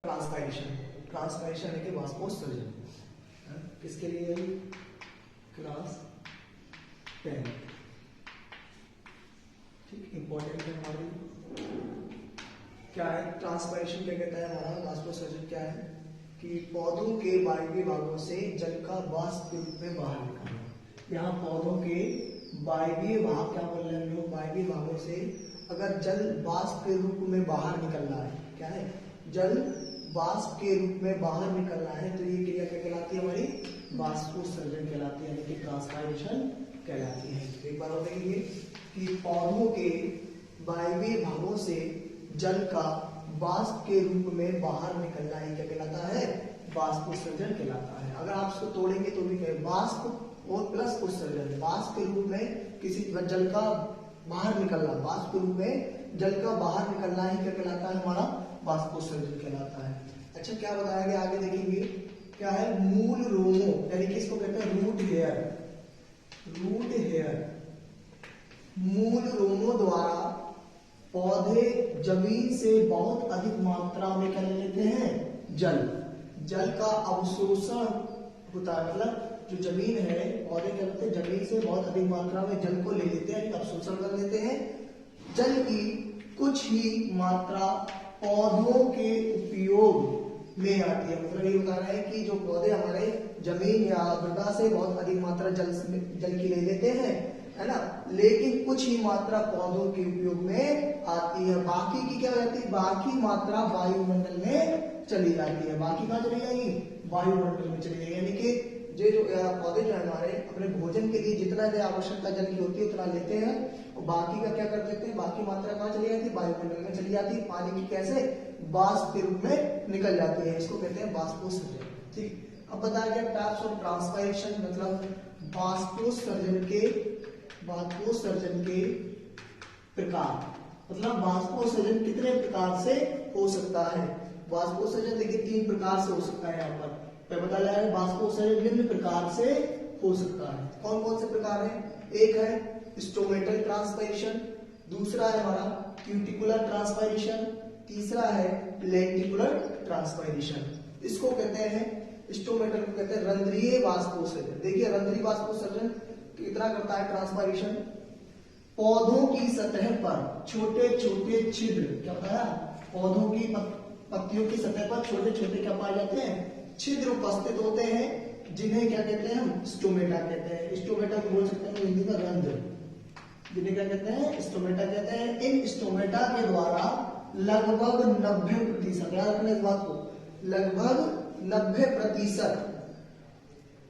Transpiration, transpiration है कि वाष्पोत्सर्जन। किसके लिए? क्लास 10। ठीक, इंपॉर्टेंट है हमारे लिए। क्या है ट्रांसपायरेशन? क्या कहता है हमारा वाष्पोत्सर्जन? क्या है कि पौधों के वायवीय भागों से जल का वाष्प के रूप में बाहर निकलना। यहाँ पौधों के वायवीय भाग, क्या बोल रहे हैं हम लोग, वायवीय भागों से अगर जल वाष्प के रूप में बाहर निकलना है, क्या है, जल वाष्प के रूप में बाहर निकलना है, तो ये क्रिया क्या कहलाती है हमारी? वाष्पोत्सर्जन कहलाती है, यानी कि ट्रांसपायरेशन कहलाती है। एक बार और देखेंगे कि पौधों के वायवीय भागों से जल का वाष्प के रूप में बाहर निकलना है, क्या कहलाता है? वाष्पोत्सर्जन कहलाता है। अगर आप इसको तोड़ेंगे तो भी कहे वाष्प और प्लस उत्सर्जन, वाष्प के रूप में किसी जल का बाहर निकलना, वाष्प के रूप में जल का बाहर निकलना ही क्या कहलाता है? हमारा वाष्पोत्सर्जन कहलाता है। अच्छा, क्या बताया गया आगे देखेंगे, क्या है? मूल रोमों, यानी कि इसको कहते हैं रूट हेयर, रूट हेयर, मूल रोमों द्वारा पौधे जमीन से बहुत अधिक मात्रा में क्या ले लेते हैं? जल, जल का अवशोषण होता है, मतलब जो जमीन है, पौधे क्या करते हैं? जमीन से बहुत अधिक मात्रा में जल को ले लेते हैं, अवशोषण कर लेते हैं। जल की कुछ ही मात्रा पौधों के उपयोग में आती है, मतलब ये बता रहा है कि जो पौधे हमारे जमीन या मृदा से बहुत अधिक मात्रा जल की ले लेते हैं, है ना, लेकिन कुछ ही मात्रा पौधों के उपयोग में आती है, बाकी की क्या हो जाती है? बाकी मात्रा वायुमंडल में चली जाती है। बाकी कहाँ चली जाएगी? वायुमंडल में चली जाएगी। यानी कि जो पौधे जो है हमारे अपने भोजन के लिए जितना भी आवश्यकता जल की होती है उतना लेते हैं, और बाकी का क्या कर देते हैं? बाकी मात्रा कहाँ चली जाती है? वायुमंडल में चली जाती है। पानी की कैसे? वाष्प के रूप में निकल जाती है, इसको कहते हैं वाष्पोत्सर्जन। ठीक, अब बताया गया टाइप्स ऑफ ट्रांसपायरेशन, मतलब वाष्पोत्सर्जन के प्रकार, मतलब वाष्पोत्सर्जन कितने प्रकार से हो सकता है? वाष्पोत्सर्जन देखिए 3 प्रकार से हो सकता है। यहाँ पर बता रहा है वाष्पोत्सर्जन निम्न प्रकार से हो सकता है। कौन कौन से प्रकार है? एक है स्टोमेटल ट्रांसपायरेशन, दूसरा है हमारा क्यूटिकुलर ट्रांसपायरेशन, तीसरा है लेंटिकुलर ट्रांसपायरेशन। इसको कहते हैं, स्टोमेटल को कहते हैं रंध्रीय वाष्पोत्सर्जन। देखिए रंध्रीय वाष्पोत्सर्जन कितना करता है ट्रांसपायरेशन? पौधों की सतह पर छोटे छोटे छिद्र, क्या बताया? पौधों की पत्तियों की सतह पर छोटे छोटे क्या पाए जाते हैं? छिद्र उपस्थित होते हैं, जिन्हें क्या कहते हैं? हम स्टोमेटा कहते हैं। स्टोमेटा को बोल सकते हैं हिंदी में रंध्र, जिन्हें क्या कहते हैं? स्टोमेटा कहते हैं। इन स्टोमेटा के द्वारा लगभग 90%, याद रखना इस बात को, लगभग 90%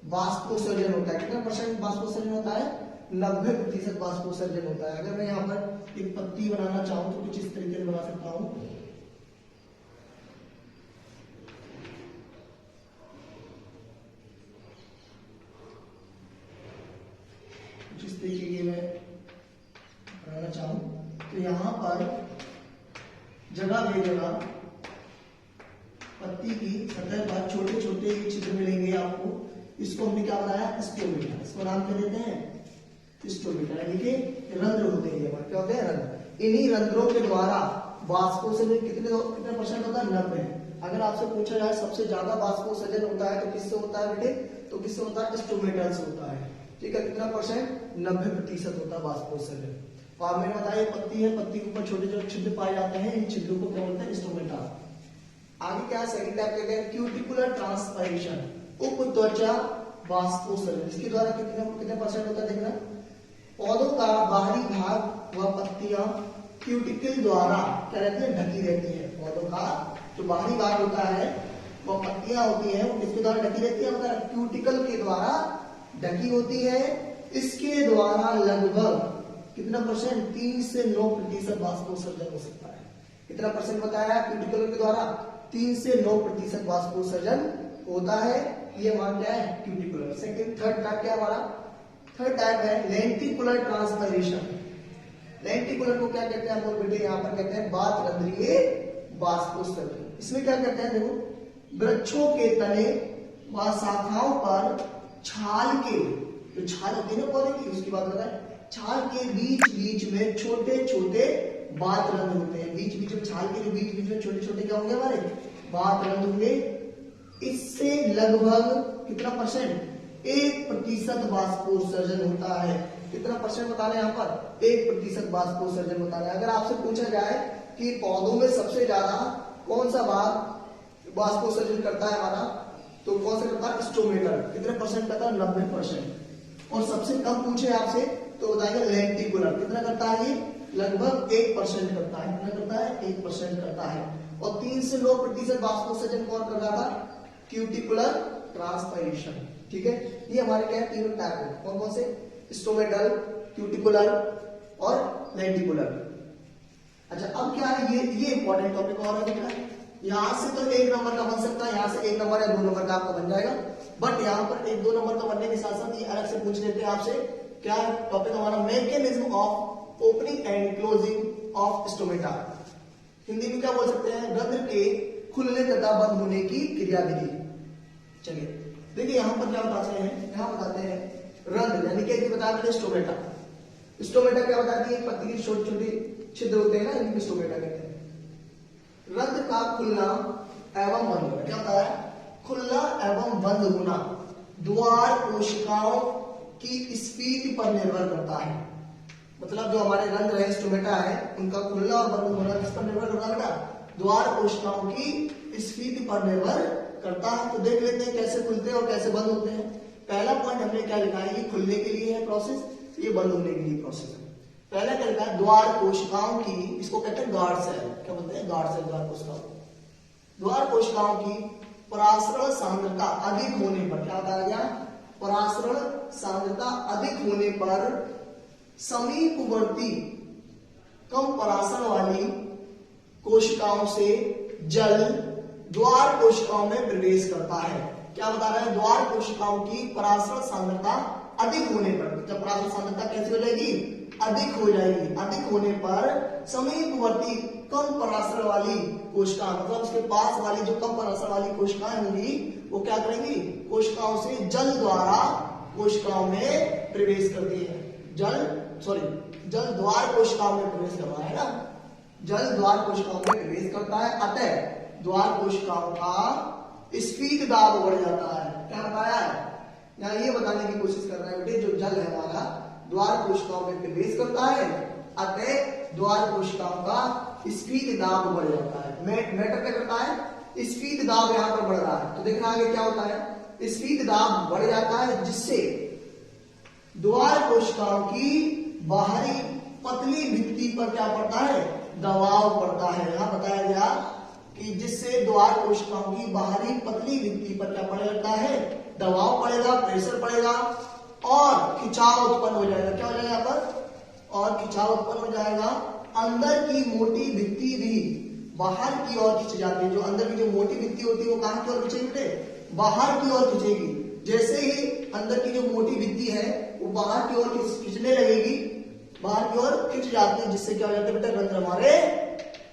वाष्पोत्सर्जन होता है। कितना परसेंट वाष्पोत्सर्जन होता है? 90% वाष्पोत्सर्जन होता है। अगर मैं यहाँ पर एक पत्ती बनाना चाहूं तो कुछ इस तरीके से बना सकता हूं। जिस तरीके की मैं बनाना चाहूं तो यहाँ पर जगह बेजगह पत्ती की सतह पर छोटे छोटे छिद्र मिलेंगे आपको। इसको हमने क्या बनाया? स्टोमेटा। इसको नाम क्या देते हैं? स्टोमेटा, यानी कि रंध्र होते हैं। क्या होते हैं? रंध्र। इन्हीं रंध्रों के द्वारा वाष्पोत्सर्जन कितने परसेंट होता है? 90। अगर आपसे पूछा जाए सबसे ज्यादा वाष्पोत्सर्जन होता है तो किससे होता है बेटे? तो किससे होता है? स्टोमेटा से होता है। ठीक है, कितना परसेंट? 90% होता है वाष्पोत्सर्जन। तो आप मैंने बताया पत्ती है, पत्ती के ऊपर छोटे छोटे छिद्र पाए जाते हैं, इन छिद्रों को क्या बोलते हैं? स्टोमेटा। आगे क्या सेकंड टाइप कहते हैं क्यूटिकुलर ट्रांसपायरेशन, उप त्वचा वाष्पोत्सर्जन। इसके द्वारा कितने परसेंट होता है? देखना, पौधों का बाहरी भाग व पत्तियां क्यूटिकल द्वारा क्या रहती है? ढकी रहती है। पौधों का जो बाहरी भाग होता है वह पत्तियां होती है, वो किसके द्वारा ढकी रहती है? मतलब क्यूटिकल के द्वारा ढकी होती है। इसके द्वारा लगभग कितना परसेंट? 3 से 9% वाष्पोत्सर्जन हो सकता है। कितना परसेंट बताया? क्यूटिकल के द्वारा 3 से 9% वाष्पोत्सर्जन होता है। ये हमारा क्या है? क्यूटिकुलर। सेकंड थर्ड टाइप क्या हमारा? थर्ड टाइप है लेंटिकुलर ट्रांसपायरेशन। लेंटिकुलर को क्या कहते हैं हम लोग बेटे? यहाँ पर कहते हैं बात रंध्रीय वाष्पोत्सर्जन। इसमें क्या कहते हैं? देखो, वृक्षों के तने व शाखाओं पर छाल के, जो छाल होती है ना पौधे की, उसकी बात बताए, छाल के बीच बीच में छोटे छोटे बात रंध्र होते हैं। बीच बीच में छाल के जो बीच बीच में छोटे छोटे क्या होंगे? हमारे बात रंध्र होंगे, इससे लगभग कितना परसेंट, 1% बाष्पोत्सर्जन होता है। कितना परसेंट बता रहे हैं यहाँ पर, 1% बाष्पोत्सर्जन बता रहे हैं। अगर आपसे पूछा जाए कि पौधों में सबसे ज्यादा कौन सा भाग बाष्पोत्सर्जन करता है हमारा, तो कौन सा करता है, स्टोमेटल। कितने परसेंट करता है, 90%। और सबसे कम पूछे आपसे तो बताएंगे लेंटिकुलर। कितना करता है ये, लगभग 1% करता है। कितना करता है, 1% करता है। और 3 से 9% बाष्पोत्सर्जन कौन कर रहा था, क्यूटिकुलर ट्रांसपायरेशन। ठीक है, ये हमारे क्या है, तीनों टाइप है। कौन कौन से, स्टोमेटल, क्यूटिकुलर और लेंटिकुलर। अच्छा अब क्या है, ये इंपॉर्टेंट टॉपिक और है बेटा। यहां से तो 1 नंबर का बन सकता है, यहां से 1 नंबर या 2 नंबर का आपका बन जाएगा। बट यहाँ पर 1-2 नंबर का बनने के साथ साथ ये अलग से पूछ लेते हैं आपसे। क्या टॉपिक हमारा, mechanism of opening and closing of stomata. Hindi में क्या बोल सकते हैं, रंध्र के खुलने तथा बंद होने की क्रियाविधि। चलिए देखिए यहाँ पर क्या बताते हैं, यहाँ बताते हैं रंध्र यानी कि बताया मैंने स्टोमेटा। स्टोमेटा क्या बताती है, पत्ती की छोटे छोटे छिद्र होते हैं ना, इनको स्टोमेटा कहते हैं। रंध्र का खुलना एवं बंद होना, क्या बताया, खुलना एवं बंद होना द्वार कोशिकाओं की स्पीड पर निर्भर करता है। मतलब जो हमारे रंध्र है, स्टोमेटा है, उनका खुलना और बंद होना किस पर निर्भर करता है बेटा, द्वार कोशिकाओं की स्पीड पर निर्भर करता है। तो देख लेते हैं कैसे खुलते हैं और कैसे बंद होते हैं। पहला पॉइंट हमने क्या लिखा है, ये खुलने के लिए है प्रोसेस, ये बंद होने के लिए प्रोसेस है। पहला क्या लिखा है, द्वार कोशिकाओं की, इसको कहते हैं गार्ड सेल। क्या बोलते हैं, गार्ड सेल, द्वार कोशिकाओं। द्वार कोशिकाओं की परासरण सांद्रता अधिक होने पर, क्या बताया गया, परासरण सांद्रता अधिक होने पर समीपवर्ती कम परासरण वाली कोशिकाओं से जल द्वार कोशिकाओं में प्रवेश करता है। क्या बता रहा है, द्वार कोशिकाओं की परासरण सांद्रता अधिक होने पर, जब परासरण सांद्रता कैसी हो जाएगी, अधिक हो जाएगी। अधिक होने पर समीपवर्ती कम परासरण वाली कोशिका, मतलब उसके पास वाली जो कम परासरण वाली कोशिकाएं होंगी, वो क्या करेंगी, कोशिकाओं से जल द्वारा कोशिकाओं में प्रवेश करती है। जल द्वार कोशिकाओं में प्रवेश कर रहा है ना, जल द्वार कोशिकाओं में प्रवेश करता है। अतः द्वार कोशिकाओं का स्फीत दाब बढ़ जाता है। क्या बताया है, यहाँ ये बताने की कोशिश कर रहा है बेटे, जो जल है हमारा द्वार कोशिकाओं में प्रवेश करता है, अतः द्वार कोशिकाओं का स्फीत दाब बढ़ जाता है। मैटर क्या करता है, स्फीत दाब यहाँ पर बढ़ रहा है। तो देखना आगे क्या होता है, स्फीत दाब बढ़ जाता है, जिससे द्वार कोशिकाओं की बाहरी पतली भित्ति पर क्या पड़ता है, दबाव पड़ता है। यहाँ बताया गया कि जिससे द्वार कोशिकाओं की बाहरी पतली भित्ति पर क्या पड़ने लगता है, दबाव पड़ेगा, प्रेशर पड़ेगा और खिंचाव उत्पन्न हो जाएगा। क्या हो जाएगा यहाँ पर, और खिंचाव उत्पन्न हो जाएगा। अंदर की मोटी भित्ति भी बाहर की ओर खिंच जाती है। जो अंदर की जो मोटी भित्ति होती है वो कहां की ओर खिंचेगी, बाहर की ओर खिंचेगी। जैसे ही अंदर की जो मोटी भित्ति है वो बाहर की ओर खिंचने लगेगी, बाहर की ओर खिंच जाती है, जिससे क्या हो जाता है बेटा, रंध्र हमारे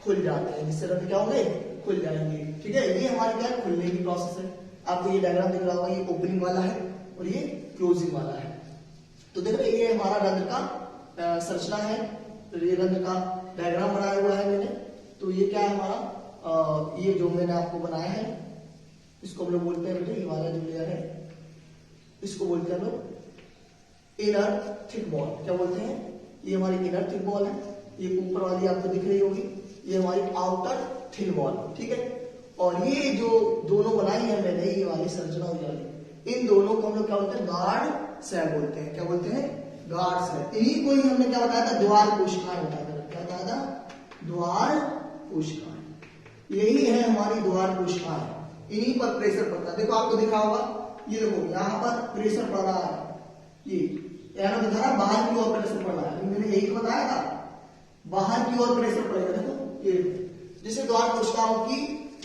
खुल जाते हैं। जिससे रंध्र क्या होंगे, खुल जाएंगे। ठीक है, ये हमारी क्या है, खुलने की प्रोसेस है। आपको ये डायग्राम दिख रहा होगा, ये ओपनिंग वाला है और ये क्लोजिंग वाला है। तो देखो ये हमारा रंध्र का संरचना है, तो ये रंध्र का डायग्राम बनाया हुआ है मैंने। तो ये क्या है हमारा, ये जो मैंने आपको बनाया है, इसको हम लोग बोलते हैं बेटे, ये वाला जो लेयर है इसको बोलते हैं हम लोग इनर थिक वॉल। क्या बोलते हैं, ये हमारी इनर थिक वॉल है। ये ऊपर वाली आपको दिख रही होगी, ये हमारी आउटर थिन वॉल। ठीक है, और ये जो दोनों बनाई है मैंने, ये वाली संरचना हो जाएगी, इन दोनों को हम लोग क्या बोलते हैं, गार्ड सेल बोलते हैं। क्या बोलते हैं, गार्ड सेल। इन्हीं को ही हमने क्या बताया था, द्वार कोशिकाएं बताया था। क्या बताया था, द्वार कोशिकाएं। यही है हमारी द्वार कोशिकाएं, इन्हीं पर प्रेशर पड़ता है। देखो आपको दिखा होगा, ये देखो यहाँ पर प्रेशर पड़ रहा है, ये एरो दिखा रहा है, बाहर की ओर प्रेशर पड़ रहा है। मैंने यही तो बताया था, बाहर की ओर प्रेशर पड़ेगा। देखो ये, जिससे द्वार कोशिकाओं की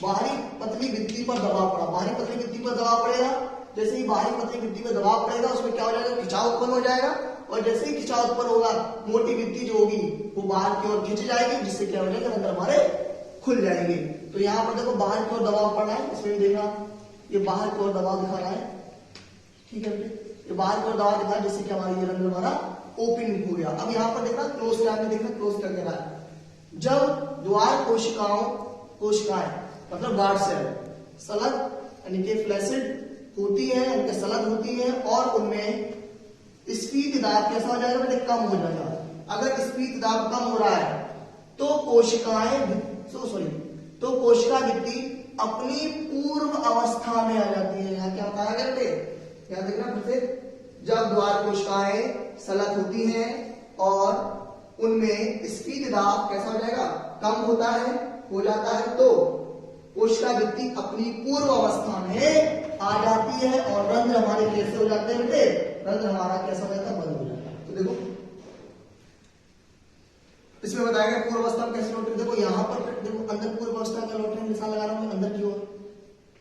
बाहरी पतली भित्ति पर दबाव पड़ा, बाहरी पतली भित्ति पर दबाव पड़ेगा। जैसे ही बाहरी पतली भित्ति पर दबाव पड़ेगा, उसमें क्या हो जाएगा, खिंचाव उत्पन्न हो जाएगा। और जैसे ही खिंचाव उत्पन्न होगा, मोटी भित्ति जो होगी वो बाहर की ओर खिंच जाएगी, जिससे क्या हो जाएगा, रंध्र हमारे खुल जाएंगे। तो यहाँ पर देखो बाहर की ओर दबाव पड़ रहा है, इसमें भी देखना ये बाहर की ओर दबाव दिखा रहा है। ठीक है, ये बाहर की ओर दबाव दिखा रहा है, जिससे क्या हमारा ये रंध्र हमारा ओपन हो गया। अब यहाँ पर देखना, क्लोज करके देखना, क्लोज कर देना है। जब द्वार कोशिकाएं मतलब गार्ड सेल, सलग यानी कि फ्लैसिड होती है, यानी कि सलग होती है और उनमें स्फीत दाब कैसा हो जाएगा बेटे, कम हो जाएगा। अगर स्फीत दाब कम हो रहा है तो तो कोशिका भित्ति अपनी पूर्व अवस्था में आ जाती है। यहाँ क्या बताया गया बेटे, याद देखना फिर से, जब द्वार कोशिकाएं सलग होती हैं और उनमें स्फीत दाब कैसा हो जाएगा, कम होता है, हो जाता है, तो कोशिका भित्ति अपनी पूर्व अवस्था में आ जाती है और रंध्र हमारे कैसे हो जाते हैं बेटे, रंध्र हमारा कैसा हो जाता है, बंद हो जाता है। तो देखो इसमें बताया गया पूर्व अवस्था में कैसे लौटे। देखो यहाँ पर देखो अंदर पूर्व अवस्था का लौटने निशान लगा रहा हूं अंदर की ओर,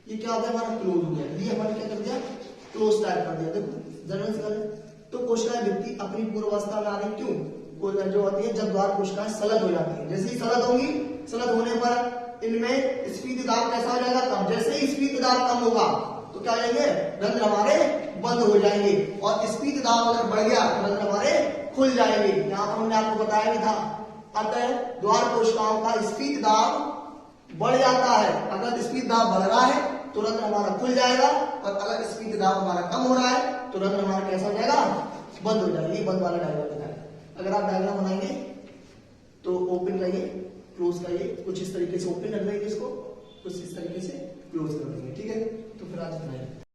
ये क्या हो गया हमारा, क्लोज हो गया, ये हमारे क्या कर दिया, क्लोज टाइप कर दिया। देखो जर्नल से करें तो कोशिका भित्ति अपनी पूर्व अवस्था में आ रही, क्यों, जो होती है जब द्वार कोशिकाएं सलग हो जाती है। जैसे ही सलग होंगी, सलग होने पर इनमें स्फीत दाब कैसा हो जाएगा, कम। जैसे ही स्फीत दाब कम होगा तो क्या जाएंगे, रंध्र हमारे बंद हो जाएंगे, और स्फीत दाब अगर बढ़ गया तो रंध्र हमारे खुल जाएंगे। यहाँ पर हमने आपको बताया भी था। अतः द्वार कोशिकाओं का स्फीत दाब बढ़ जाता है। अगर स्फीत दाब बढ़ रहा है तो रंध्र हमारा खुल जाएगा, और अगर स्फीत दाब हमारा कम हो रहा है तो रंध्र हमारा कैसा हो जाएगा, बंद हो जाएगा। ये बंद वाला डायग्राम है। अगर आप डायग्राम बनाएंगे तो ओपन करिए, क्लोज करिए, कुछ इस तरीके से ओपन रख देंगे इसको, कुछ इस तरीके से क्लोज कर देंगे, ठीक है। तो फिर आज बनाइए।